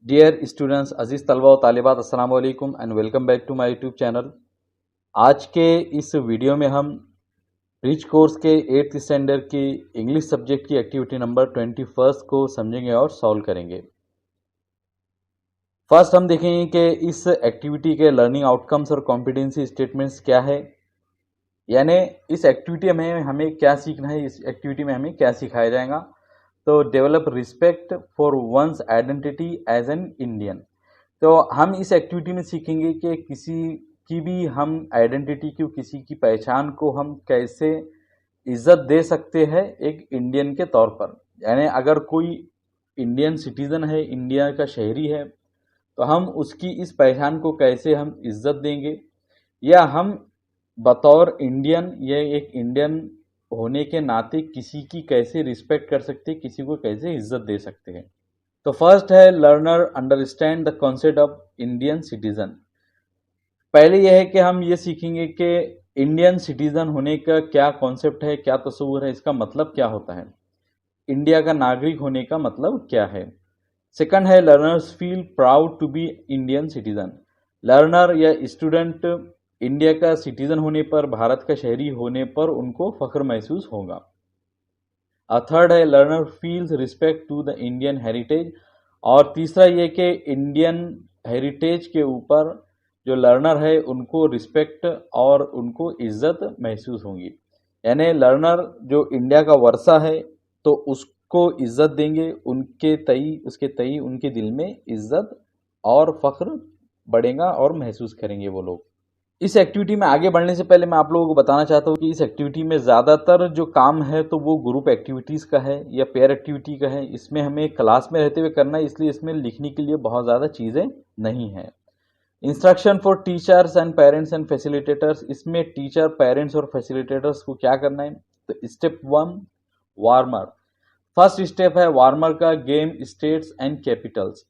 Dear students, अजीज़ तलबा और तालिबात, अस्सलाम वालेकुम and welcome back to my YouTube channel. आज के इस वीडियो में हम ब्रिज कोर्स के 8th स्टैंडर्ड की इंग्लिश सब्जेक्ट की एक्टिविटी नंबर 21 को समझेंगे और सॉल्व करेंगे। फर्स्ट हम देखेंगे कि इस एक्टिविटी के लर्निंग आउटकम्स और कॉम्पिटेंसी स्टेटमेंट्स क्या है, यानी इस एक्टिविटी में हमें क्या सीखना है, इस एक्टिविटी में हमें क्या सिखाया जाएगा। तो develop respect for one's identity as an Indian. तो हम इस एक्टिविटी में सीखेंगे कि किसी की भी हम आइडेंटिटी को, किसी की पहचान को हम कैसे इज्जत दे सकते हैं एक इंडियन के तौर पर। यानी अगर कोई इंडियन सिटीजन है, इंडिया का शहरी है, तो हम उसकी इस पहचान को कैसे हम इज्जत देंगे, या हम बतौर इंडियन या एक इंडियन होने के नाते किसी की कैसे रिस्पेक्ट कर सकते हैं, किसी को कैसे इज्जत दे सकते हैं। तो फर्स्ट है learner understand the concept of Indian citizen. पहले यह है कि हम ये सीखेंगे कि इंडियन सिटीजन होने का क्या कॉन्सेप्ट है, क्या तस्वुर है, इसका मतलब क्या होता है, इंडिया का नागरिक होने का मतलब क्या है। सेकंड है learners feel proud to be Indian citizen. Learner या स्टूडेंट इंडिया का सिटीजन होने पर, भारत का शहरी होने पर उनको फख्र महसूस होगा। थर्ड है learner feels respect to the Indian heritage. और तीसरा ये कि इंडियन हेरिटेज के ऊपर जो लर्नर है उनको रिस्पेक्ट और उनको इज्जत महसूस होगी। यानी लर्नर जो इंडिया का वर्षा है तो उसको इज्जत देंगे, उनके तई, उसके तई उनके दिल में इज्जत और फख्र बढ़ेगा और महसूस करेंगे वो लोग। इस एक्टिविटी में आगे बढ़ने से पहले मैं आप लोगों को बताना चाहता हूँ कि इस एक्टिविटी में ज़्यादातर जो काम है तो वो ग्रुप एक्टिविटीज़ का है या पेयर एक्टिविटी का है। इसमें हमें क्लास में रहते हुए करना है, इसलिए इसमें लिखने के लिए बहुत ज़्यादा चीज़ें नहीं हैं। Instruction for teachers and parents and facilitators. इसमें टीचर, पेरेंट्स और फैसिलिटेटर्स को क्या करना है। तो स्टेप 1 वार्मर। फर्स्ट स्टेप है वार्मर का, गेम स्टेट्स एंड कैपिटल्स।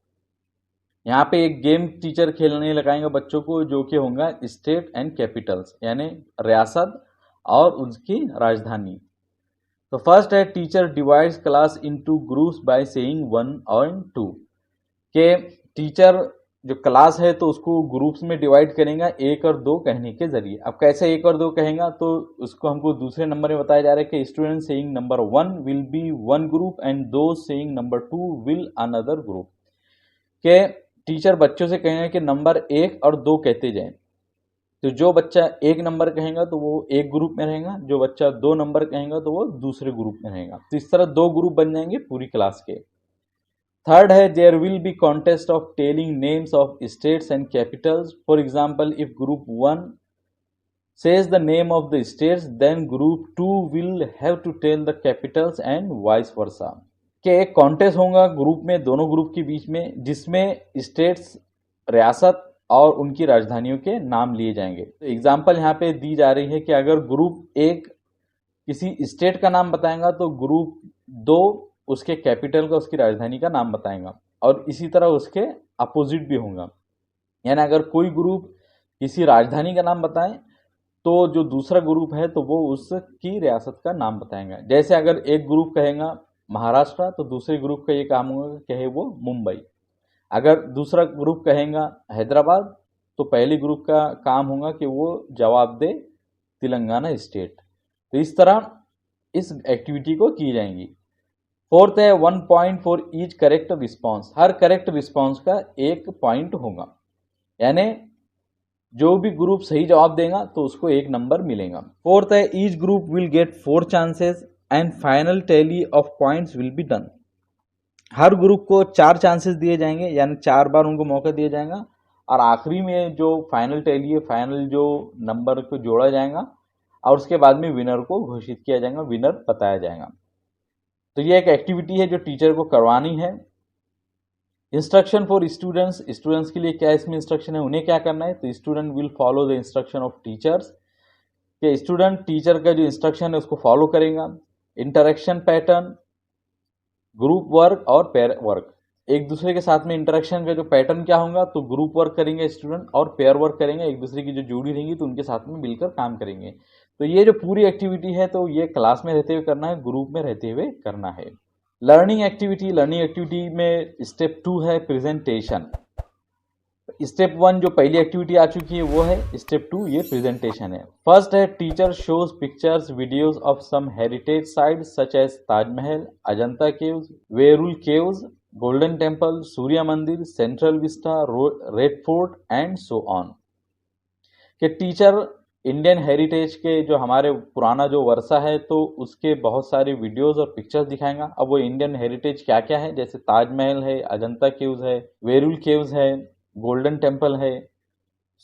यहाँ पे एक गेम टीचर खेलने लगाएंगे बच्चों को, जो कि होगा स्टेट एंड कैपिटल्स, यानी रियासत और उसकी राजधानी। तो फर्स्ट है teacher divides class into groups by saying 1 और 2। के टीचर जो क्लास है तो उसको ग्रुप्स में डिवाइड करेगा 1 और 2 कहने के जरिए। अब कैसे 1 और 2 कहेगा, तो उसको हमको दूसरे नंबर में बताया जा रहा है कि student saying number 1 will be one group and दो saying number 2 will another group. के टीचर बच्चों से कहेंगे कि नंबर 1 और 2 कहते जाएं। तो जो बच्चा 1 नंबर कहेगा तो वो एक ग्रुप में रहेगा, जो बच्चा 2 नंबर कहेगा तो वो दूसरे ग्रुप में रहेगा। तो इस तरह 2 ग्रुप बन जाएंगे पूरी क्लास के। थर्ड है there will be contest of telling names of states and capitals. For example, if group 1 says the name of the states, then group 2 will have to tell the capitals and vice versa। कि एक contest होगा group में, दोनों group के बीच में, जिसमें states, रियासत और उनकी राजधानियों के नाम लिए जाएंगे। तो एग्जाम्पल यहाँ पे दी जा रही है कि अगर ग्रुप 1 किसी स्टेट का नाम बताएगा तो ग्रुप 2 उसके कैपिटल का, उसकी राजधानी का नाम बताएगा, और इसी तरह उसके अपोजिट भी होगा। यानी अगर कोई ग्रुप किसी राजधानी का नाम बताए तो जो दूसरा ग्रुप है तो वो उसकी रियासत का नाम बताएगा। जैसे अगर एक ग्रुप कहेगा महाराष्ट्र तो दूसरे ग्रुप का ये काम होगा कहे वो मुंबई। अगर दूसरा ग्रुप कहेगा हैदराबाद तो पहले ग्रुप का काम होगा कि वो जवाब दे तेलंगाना स्टेट। तो इस तरह इस एक्टिविटी को की जाएंगी। फोर्थ है 1 point for each correct response. Her correct response का 1 पॉइंट होगा, यानी जो भी ग्रुप सही जवाब देगा तो उसको 1 नंबर मिलेगा। फोर्थ है each group will get 4 chances and final tally of points will be done. Her group को 4 चांसेस दिए जाएंगे, यानी 4 बार उनको मौका दिया जाएगा, और आखिरी में जो फाइनल टैली है, फाइनल जो नंबर को जोड़ा जाएगा और उसके बाद में विनर को घोषित किया जाएगा, विनर बताया जाएगा। तो ये एक एक्टिविटी है जो टीचर को करवानी है। Instruction for students. स्टूडेंट्स के लिए क्या इसमें इंस्ट्रक्शन है, उन्हें क्या करना है। तो student will follow the instruction of teachers. कि स्टूडेंट टीचर का जो इंस्ट्रक्शन है उसको फॉलो करेगा। इंटरेक्शन पैटर्न, ग्रुप वर्क और पेयर वर्क। एक दूसरे के साथ में इंटरेक्शन का जो पैटर्न क्या होगा, तो ग्रुप वर्क करेंगे स्टूडेंट और पेयर वर्क करेंगे, एक दूसरे की जो जोड़ी रहेंगी तो उनके साथ में मिलकर काम करेंगे। तो ये जो पूरी एक्टिविटी है तो ये क्लास में रहते हुए करना है, ग्रुप में रहते हुए करना है। लर्निंग एक्टिविटी में स्टेप 2 है प्रेजेंटेशन। स्टेप 1 जो पहली एक्टिविटी आ चुकी है वो है, स्टेप 2 ये प्रेजेंटेशन है। फर्स्ट है teacher shows pictures videos of some heritage sites such as Taj Mahal, Ajanta caves, Verul caves, Golden Temple, Surya Mandir, Central Vista, Red Fort and so on. कि टीचर इंडियन हेरिटेज के जो हमारे पुराना जो वर्षा है तो उसके बहुत सारे वीडियोस और पिक्चर्स दिखाएगा। अब वो इंडियन हेरिटेज क्या क्या है, जैसे ताजमहल है, अजंता केव्स है, वेरुल केव्स है, गोल्डन टेम्पल है,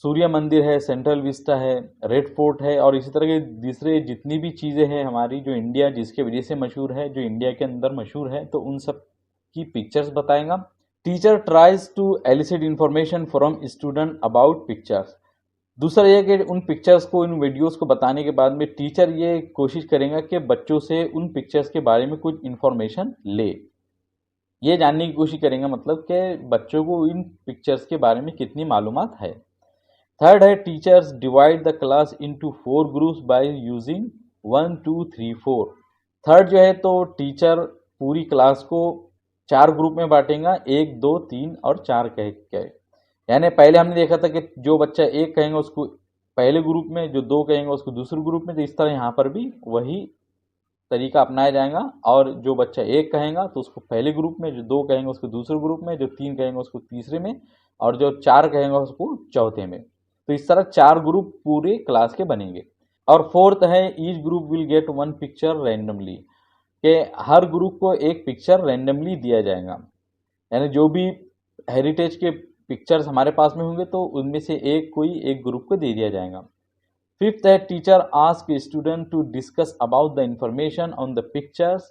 सूर्य मंदिर है, सेंट्रल विस्टा है, रेड फोर्ट है, और इसी तरह के दूसरे जितनी भी चीज़ें हैं हमारी जो इंडिया जिसके वजह से मशहूर है, जो इंडिया के अंदर मशहूर है, तो उन सब की पिक्चर्स बताएगा। Teacher tries to elicit information from student about pictures. दूसरा यह कि उन पिक्चर्स को, इन वीडियोस को बताने के बाद में टीचर ये कोशिश करेगा कि बच्चों से उन पिक्चर्स के बारे में कुछ इंफॉर्मेशन ले, ये जानने की कोशिश करेंगे मतलब कि बच्चों को इन पिक्चर्स के बारे में कितनी मालूमात है। थर्ड है teachers divide the class into 4 groups by using 1 2 3 4। Third जो है तो टीचर पूरी क्लास को 4 ग्रुप में बांटेगा, 1 2 3 और 4 कह के। यानी पहले हमने देखा था कि जो बच्चा 1 कहेंगे उसको पहले ग्रुप में, जो 2 कहेंगे उसको दूसरे ग्रुप में, तो इस तरह यहाँ पर भी वही तरीका अपनाया जाएगा। और जो बच्चा 1 कहेगा तो उसको पहले ग्रुप में, जो 2 कहेंगे उसको दूसरे ग्रुप में, जो 3 कहेंगे उसको तीसरे में, और जो 4 कहेंगे उसको चौथे में। तो इस तरह 4 ग्रुप पूरे क्लास के बनेंगे। और फोर्थ है each group will get 1 picture randomly, कि हर ग्रुप को एक पिक्चर रैंडमली दिया जाएगा। यानी जो भी हेरिटेज के पिक्चर्स हमारे पास में होंगे तो उनमें से कोई एक ग्रुप को दे दिया जाएगा। फिफ्थ है teacher ask student to discuss about the information on the pictures.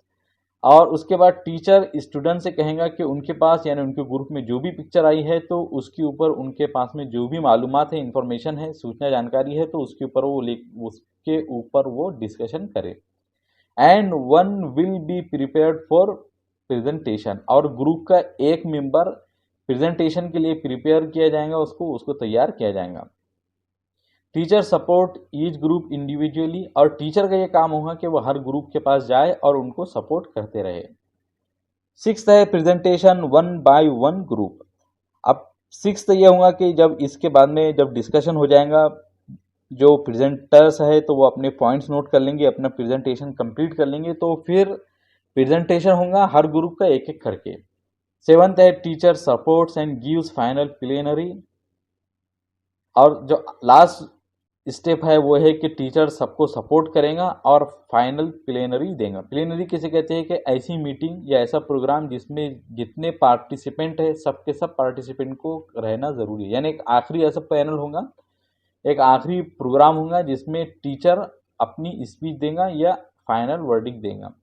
और उसके बाद टीचर स्टूडेंट से कहेगा कि उनके पास यानी उनके ग्रुप में जो भी पिक्चर आई है तो उसके ऊपर उनके पास में जो भी मालूमात है, इंफॉर्मेशन है, सूचना जानकारी है, तो उसके ऊपर वो डिस्कशन करे। And one will be prepared for presentation, और ग्रुप का एक मेंबर प्रेजेंटेशन के लिए प्रिपेयर किया जाएगा, उसको तैयार किया जाएगा। Teacher support each group individually, और टीचर का ये काम होगा कि वो हर ग्रुप के पास जाए और उनको सपोर्ट करते रहे। सिक्स्थ है प्रेजेंटेशन 1 बाय 1 ग्रुप। अब सिक्स्थ ये होगा कि जब इसके बाद में जब डिस्कशन हो जाएगा, जो प्रेजेंटर्स है तो वो अपने पॉइंट्स नोट कर लेंगे, अपना प्रेजेंटेशन कंप्लीट कर लेंगे, तो फिर प्रेजेंटेशन होगा हर ग्रुप का एक एक करके। सेवंथ है teacher supports and gives final plenary, और जो लास्ट स्टेप है वो है कि टीचर सबको सपोर्ट करेगा और फाइनल प्लेनरी देगा। प्लेनरी किसे कहते हैं कि ऐसी मीटिंग या ऐसा प्रोग्राम जिसमें जितने पार्टिसिपेंट है सबके सब पार्टिसिपेंट को रहना जरूरी है। यानी एक आखिरी ऐसा पैनल होगा, एक आखिरी प्रोग्राम होगा जिसमें टीचर अपनी स्पीच देगा या फाइनल वर्डिक्ट देगा।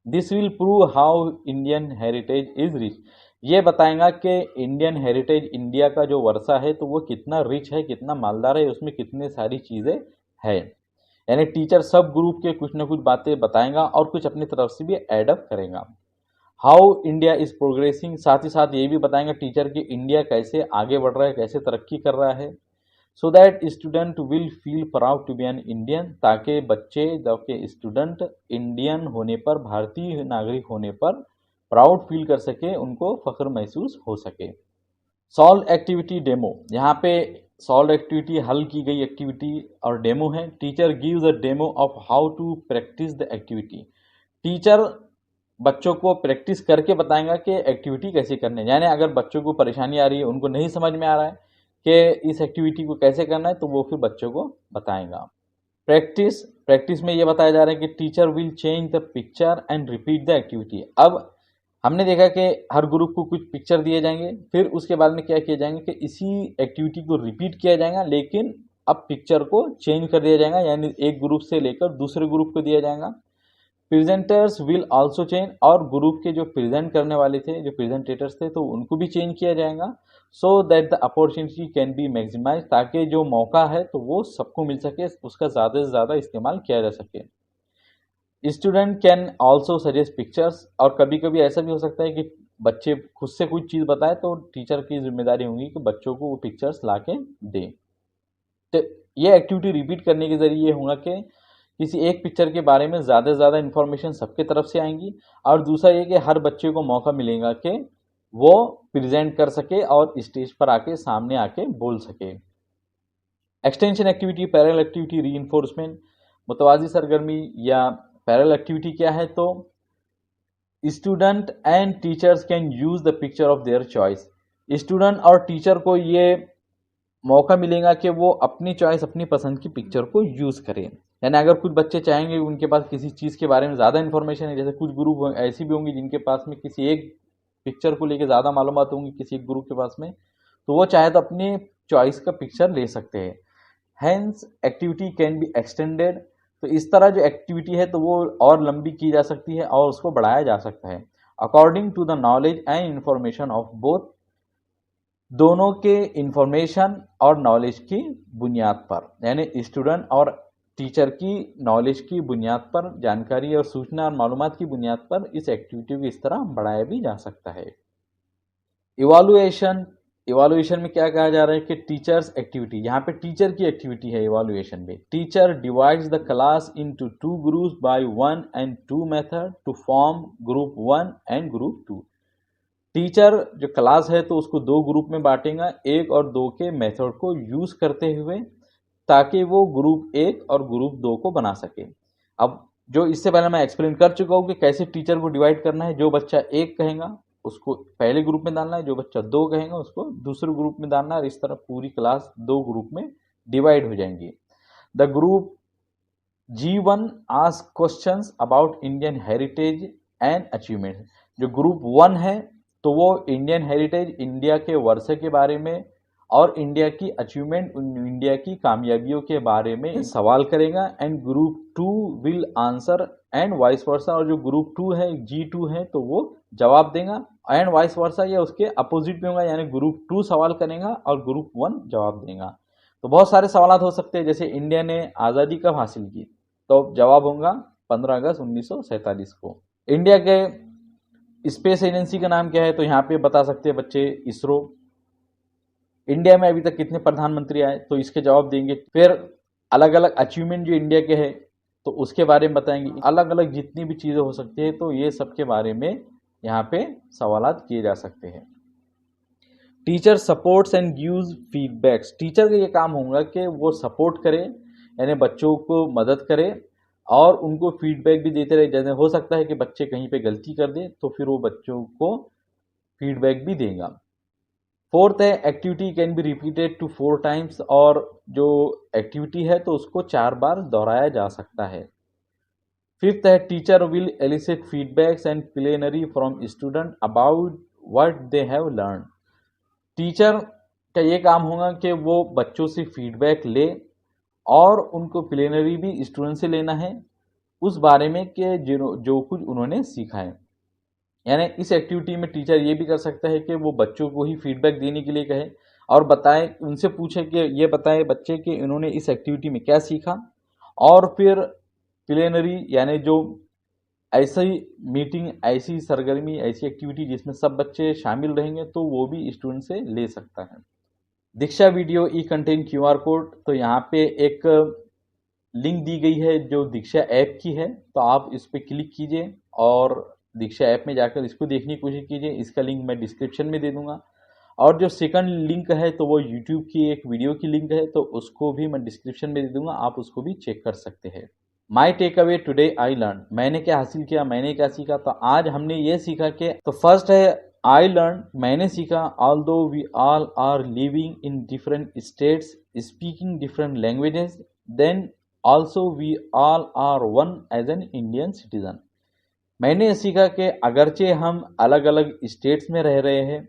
This will prove how Indian heritage is rich, ये बताएगा कि इंडियन हेरिटेज, इंडिया का जो वर्षा है तो वो कितना रिच है, कितना मालदार है, उसमें कितने सारी चीज़ें है। यानी टीचर सब ग्रुप के कुछ ना कुछ बातें बताएगा और कुछ अपनी तरफ से भी एडअप करेगा। हाउ इंडिया इज प्रोग्रेसिंग, साथ ही साथ ये भी बताएंगे टीचर कि इंडिया कैसे आगे बढ़ रहा है, कैसे तरक्की कर रहा है। So that student will feel proud to be an Indian, ताकि बच्चे जबकि स्टूडेंट इंडियन होने पर, भारतीय नागरिक होने पर प्राउड फील कर सके, उनको फख्र महसूस हो सके। सॉल्व एक्टिविटी डेमो, यहाँ पे सॉल्व एक्टिविटी हल की गई एक्टिविटी और डेमो है। Teacher gives a demo of how to practise the activity, teacher बच्चों को प्रैक्टिस करके बताएगा कि एक्टिविटी कैसे करनी है। यानी अगर बच्चों को परेशानी आ रही है, उनको नहीं समझ में आ रहा है कि इस एक्टिविटी को कैसे करना है, तो वो फिर बच्चों को बताएगा। प्रैक्टिस में ये बताया जा रहा है कि teacher will change the picture and repeat the activity. अब हमने देखा कि हर ग्रुप को कुछ पिक्चर दिए जाएंगे, फिर उसके बाद में क्या किया जाएंगे कि इसी एक्टिविटी को रिपीट किया जाएगा, लेकिन अब पिक्चर को चेंज कर दिया जाएगा, यानी एक ग्रुप से लेकर दूसरे ग्रुप को दिया जाएगा। प्रेजेंटर्स विल आल्सो चेंज, और ग्रुप के जो प्रेजेंट करने वाले थे, जो प्रेजेंटेटर्स थे, तो उनको भी चेंज किया जाएगा। So that the opportunity can be maximise, ताकि जो मौका है तो वो सबको मिल सके, उसका ज़्यादा से ज़्यादा इस्तेमाल किया जा सके। Student can also suggest pictures, और कभी कभी ऐसा भी हो सकता है कि बच्चे खुद से कुछ चीज़ बताए तो टीचर की जिम्मेदारी होगी कि बच्चों को वो पिक्चर्स ला के दें। तो ये एक्टिविटी रिपीट करने के जरिए ये होगा कि किसी एक पिक्चर के बारे में ज़्यादा से ज़्यादा इन्फॉर्मेशन सबके तरफ से आएंगी, और दूसरा ये कि हर बच्चे को मौका मिलेगा कि वो प्रेजेंट कर सके और स्टेज पर आके सामने आके बोल सके। Extension activity, parallel activity, reinforcement, मुतवाजी सरगर्मी या पैरेलल एक्टिविटी क्या है? तो student and teachers can use the picture of their choice. Student और टीचर को ये मौका मिलेगा कि वो अपनी चॉइस, अपनी पसंद की पिक्चर को यूज करें। यानी अगर कुछ बच्चे चाहेंगे, उनके पास किसी चीज़ के बारे में ज़्यादा इन्फॉर्मेशन है, जैसे कुछ ग्रुप ऐसी भी होंगी जिनके पास में किसी एक पिक्चर को लेके ज़्यादा मालूमात होंगी किसी एक ग्रुप के पास में, तो वो चाहे तो अपनी चॉइस का पिक्चर ले सकते हैं। Hence activity can be extended. तो इस तरह जो एक्टिविटी है तो वो और लंबी की जा सकती है और उसको बढ़ाया जा सकता है according to the knowledge and information of both, दोनों के इंफॉर्मेशन और नॉलेज की बुनियाद पर, यानी स्टूडेंट और टीचर की नॉलेज की बुनियाद पर, जानकारी और सूचना और मालूमात की बुनियाद पर इस एक्टिविटी को इस तरह बढ़ाया भी जा सकता है। इवालुएशन, इवालुएशन में क्या कहा जा रहा है कि टीचर्स एक्टिविटी, यहाँ पे टीचर की एक्टिविटी है इवालुएशन में। Teacher divides the class into 2 groups by 1 and 2 method to form group 1 and group 2। Teacher जो क्लास है तो उसको 2 ग्रुप में बांटेगा, 1 और 2 के मेथड को यूज करते हुए, ताकि वो ग्रुप 1 और ग्रुप 2 को बना सके। अब जो इससे पहले मैं एक्सप्लेन कर चुका हूँ कि कैसे टीचर को डिवाइड करना है। जो बच्चा 1 कहेगा उसको पहले ग्रुप में डालना है, जो बच्चा 2 कहेगा उसको दूसरे ग्रुप में डालना है, और इस तरह पूरी क्लास 2 ग्रुप में डिवाइड हो जाएंगी। The group G1 ask questions about Indian heritage and achievement. जो ग्रुप 1 है तो वो इंडियन हेरिटेज, इंडिया के वर्षे के बारे में और इंडिया की अचीवमेंट, इंडिया की कामयाबियों के बारे में सवाल करेगा। And group 2 will answer and vice versa. और जो ग्रुप 2 है, G2 है, तो वो जवाब देगा, एंड वाइस वर्सा या उसके अपोजिट में होगा, यानी ग्रुप 2 सवाल करेगा और ग्रुप 1 जवाब देगा। तो बहुत सारे सवाल हो सकते हैं, जैसे इंडिया ने आज़ादी कब हासिल की, तो जवाब होगा 15 अगस्त 1947 को। इंडिया के स्पेस एजेंसी का नाम क्या है, तो यहाँ पे बता सकते हैं बच्चे इसरो। इंडिया में अभी तक कितने प्रधानमंत्री आए, तो इसके जवाब देंगे। फिर अलग अलग अचीवमेंट जो इंडिया के है तो उसके बारे में बताएंगे। अलग अलग जितनी भी चीज़ें हो सकती है तो ये सब के बारे में यहाँ पे सवालात किए जा सकते हैं। Teacher supports and gives feedbacks. Teacher का ये काम होगा कि वो सपोर्ट करे, यानी बच्चों को मदद करे और उनको फीडबैक भी देते रहे। जैसे हो सकता है कि बच्चे कहीं पे गलती कर दे तो फिर वो बच्चों को फीडबैक भी देगा। फोर्थ है activity can be repeated to 4 times. और जो एक्टिविटी है तो उसको 4 बार दोहराया जा सकता है। फिफ्थ है teacher will elicit feedbacks and plenary from student about what they have learn. Teacher का ये काम होगा कि वो बच्चों से फीडबैक ले और उनको प्लेनरी भी स्टूडेंट से लेना है उस बारे में कि जो कुछ उन्होंने सीखा है। यानी इस एक्टिविटी में टीचर ये भी कर सकता है कि वो बच्चों को ही फीडबैक देने के लिए कहे और बताए, उनसे पूछे कि ये बताए बच्चे कि इन्होंने इस एक्टिविटी में क्या सीखा। और फिर प्लेनरी यानी जो ऐसी मीटिंग, ऐसी सरगर्मी, ऐसी एक्टिविटी जिसमें सब बच्चे शामिल रहेंगे तो वो भी स्टूडेंट से ले सकता है। दीक्षा वीडियो ई कंटेन QR कोड। तो यहाँ पे एक लिंक दी गई है जो दीक्षा ऐप की है, तो आप इस पर क्लिक कीजिए और दीक्षा ऐप में जाकर इसको देखने की कोशिश कीजिए। इसका लिंक मैं डिस्क्रिप्शन में दे दूंगा। और जो सेकंड लिंक है तो वो यूट्यूब की एक वीडियो की लिंक है, तो उसको भी मैं डिस्क्रिप्शन में दे दूंगा, आप उसको भी चेक कर सकते हैं। My takeaway today I learn. मैंने क्या हासिल किया, मैंने क्या सीखा। तो आज हमने ये सीखा कि तो फर्स्ट है आई लर्न, मैंने सीखा। Although we all are living in different states speaking different languages, then also we all are one as an Indian citizen. मैंने ये सीखा कि अगरचे हम अलग अलग स्टेट्स में रह रहे हैं,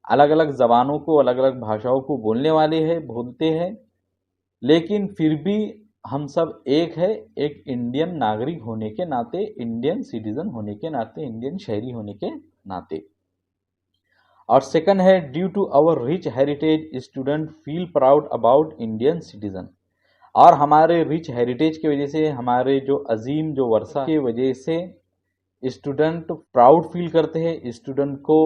अलग अलग ज़बानों को, अलग अलग भाषाओं को बोलने वाले हैं, बोलते हैं, लेकिन फिर भी हम सब एक है, एक इंडियन नागरिक होने के नाते, इंडियन सिटीजन होने के नाते, इंडियन शहरी होने के नाते। और सेकंड है due to our rich heritage student feel proud about Indian citizen. और हमारे रिच हेरिटेज की वजह से, हमारे जो अजीम जो वर्षा की वजह से स्टूडेंट प्राउड फील करते हैं, स्टूडेंट को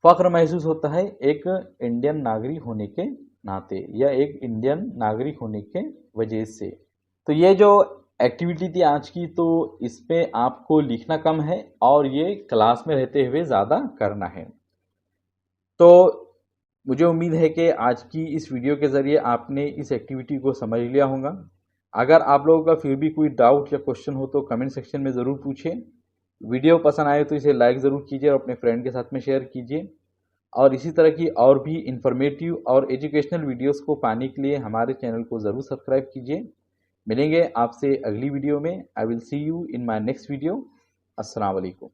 फख्र महसूस होता है एक इंडियन नागरिक होने के नाते या एक इंडियन नागरिक होने के वजह से। तो ये जो एक्टिविटी थी आज की, तो इस पे आपको लिखना कम है और ये क्लास में रहते हुए ज़्यादा करना है। तो मुझे उम्मीद है कि आज की इस वीडियो के ज़रिए आपने इस एक्टिविटी को समझ लिया होगा। अगर आप लोगों का फिर भी कोई डाउट या क्वेश्चन हो तो कमेंट सेक्शन में ज़रूर पूछें। वीडियो पसंद आए तो इसे लाइक ज़रूर कीजिए और अपने फ्रेंड के साथ में शेयर कीजिए। और इसी तरह की और भी इंफॉर्मेटिव और एजुकेशनल वीडियोस को पाने के लिए हमारे चैनल को ज़रूर सब्सक्राइब कीजिए। मिलेंगे आपसे अगली वीडियो में। I will see you in my next video. अस्सलाम वालेकुम।